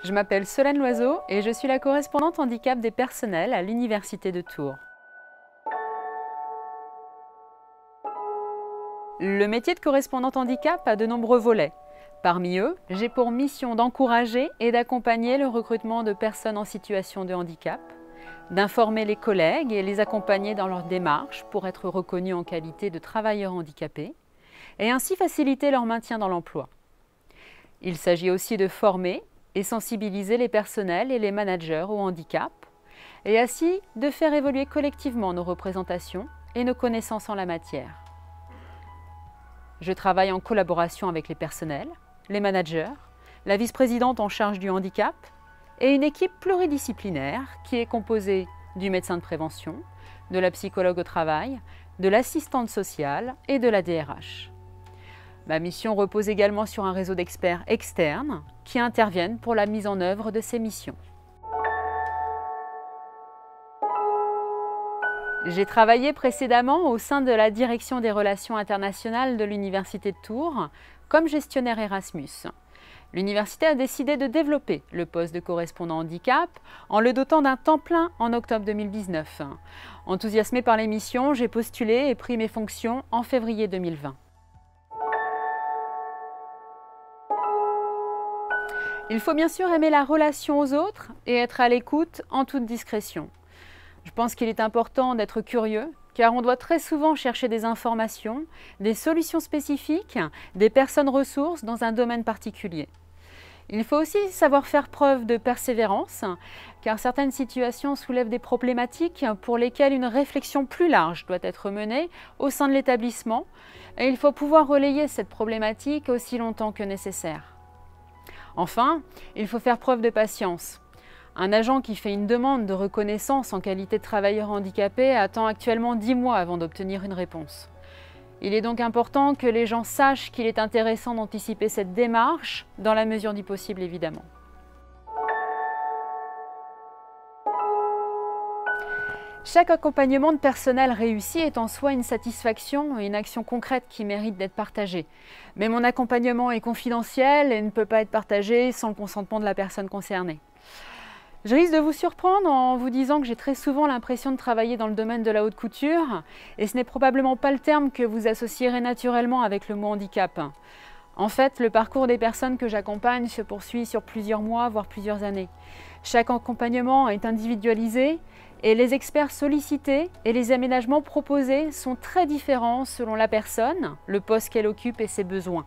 Je m'appelle Solène Loiseau et je suis la correspondante handicap des personnels à l'Université de Tours. Le métier de correspondante handicap a de nombreux volets. Parmi eux, j'ai pour mission d'encourager et d'accompagner le recrutement de personnes en situation de handicap, d'informer les collègues et les accompagner dans leur démarche pour être reconnus en qualité de travailleurs handicapés et ainsi faciliter leur maintien dans l'emploi. Il s'agit aussi de former et sensibiliser les personnels et les managers au handicap et ainsi de faire évoluer collectivement nos représentations et nos connaissances en la matière. Je travaille en collaboration avec les personnels, les managers, la vice-présidente en charge du handicap et une équipe pluridisciplinaire qui est composée du médecin de prévention, de la psychologue au travail, de l'assistante sociale et de la DRH. Ma mission repose également sur un réseau d'experts externes qui interviennent pour la mise en œuvre de ces missions. J'ai travaillé précédemment au sein de la direction des relations internationales de l'Université de Tours comme gestionnaire Erasmus. L'université a décidé de développer le poste de correspondant handicap en le dotant d'un temps plein en octobre 2019. Enthousiasmée par les missions, j'ai postulé et pris mes fonctions en février 2020. Il faut bien sûr aimer la relation aux autres et être à l'écoute en toute discrétion. Je pense qu'il est important d'être curieux, car on doit très souvent chercher des informations, des solutions spécifiques, des personnes ressources dans un domaine particulier. Il faut aussi savoir faire preuve de persévérance, car certaines situations soulèvent des problématiques pour lesquelles une réflexion plus large doit être menée au sein de l'établissement, et il faut pouvoir relayer cette problématique aussi longtemps que nécessaire. Enfin, il faut faire preuve de patience. Un agent qui fait une demande de reconnaissance en qualité de travailleur handicapé attend actuellement 10 mois avant d'obtenir une réponse. Il est donc important que les gens sachent qu'il est intéressant d'anticiper cette démarche, dans la mesure du possible évidemment. Chaque accompagnement de personnel réussi est en soi une satisfaction et une action concrète qui mérite d'être partagée. Mais mon accompagnement est confidentiel et ne peut pas être partagé sans le consentement de la personne concernée. Je risque de vous surprendre en vous disant que j'ai très souvent l'impression de travailler dans le domaine de la haute couture et ce n'est probablement pas le terme que vous associerez naturellement avec le mot handicap. En fait, le parcours des personnes que j'accompagne se poursuit sur plusieurs mois, voire plusieurs années. Chaque accompagnement est individualisé et les experts sollicités et les aménagements proposés sont très différents selon la personne, le poste qu'elle occupe et ses besoins.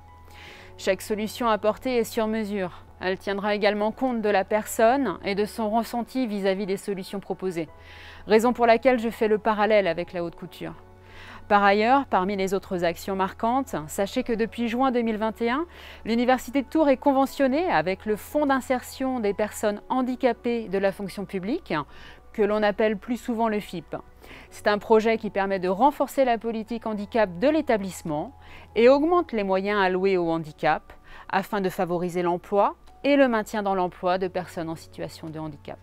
Chaque solution apportée est sur mesure. Elle tiendra également compte de la personne et de son ressenti vis-à-vis des solutions proposées. Raison pour laquelle je fais le parallèle avec la haute couture. Par ailleurs, parmi les autres actions marquantes, sachez que depuis juin 2021, l'Université de Tours est conventionnée avec le Fonds d'insertion des personnes handicapées de la fonction publique, que l'on appelle plus souvent le FIP. C'est un projet qui permet de renforcer la politique handicap de l'établissement et augmente les moyens alloués au handicap afin de favoriser l'emploi et le maintien dans l'emploi de personnes en situation de handicap.